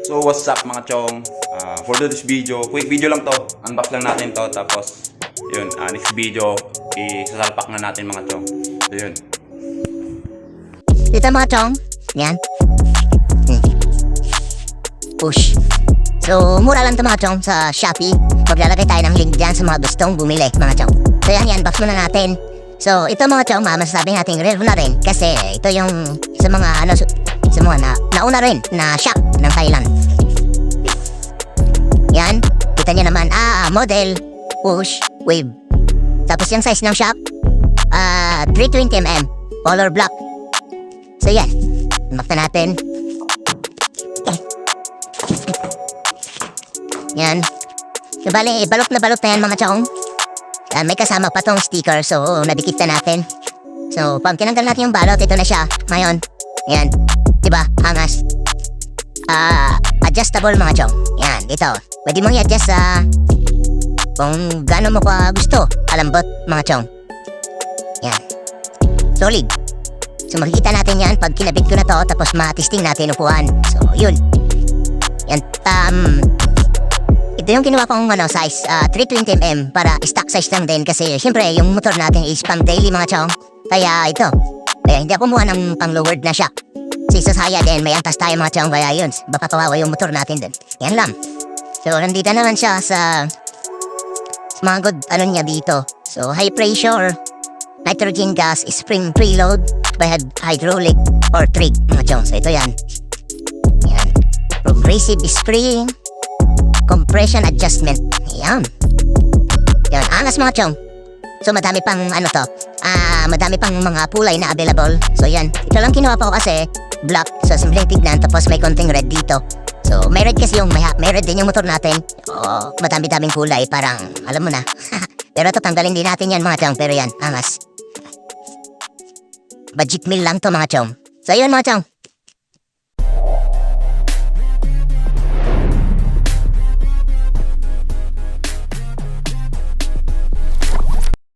So what's up mga chong? For this video, quick video lang to. Unbox lang natin to. Tapos yun, next video isasalpak na natin mga chong. So yun. Dito mga chong. Yan. Push. So mura lang to mga chong sa Shopee. Maglalagay tayo ng link dyan sa mga gustong bumili mga chong. So yan, unbox muna natin. So ito mga chong, masasabi natin review na rin. Kasi ito yung sa mga sa mga nauna rin na shop ng Thailand. Yan, kita nyo naman, model, push, wave. Tapos yung size ng shop, 320mm, color black. So yan, unbox na natin. Yan. So bali, balot na yan mga chong. May kasama pa tong sticker, so nadikit na natin. So pag tinanggal natin yung balot, ito na siya. Ngayon, yan. Diba? Angas. Adjustable mga chong. Yan, dito. Pwede mong i-adjust kung gaano mo ka gusto. Kalambot mga chong. Yan. Solid. So makikita natin yan pag kinabit ko na to, tapos matesting natin upuan. So yun. Yan. Ito yung kinuha kong size 320mm para stock size lang din kasi syempre yung motor natin is pang daily mga chong. Kaya ito. Kaya hindi ako kumuha ng pang lowered na siya. Kasi sa saya din may antas tayo mga chong, kaya yun. Baka kawawa yung motor natin din. Yan lang. So nandito naman siya sa mga good niya dito. So high pressure nitrogen gas spring preload by hydraulic or trig mga chong. So ito yan. Yan. Progressive spring compression adjustment. Yan. Yan. Angas mga chong. So madami pang madami pang mga kulay na available. So yan. Ito lang kinuha ko kasi black. So simpleng tignan. Tapos may konting red dito. So may red kasi may red din yung motor natin. Madami-daming kulay. Parang alam mo na. Pero ito tanggalin din natin yan mga chong. Pero yan. Angas. Budget meal lang to mga chong. So yun mga chong.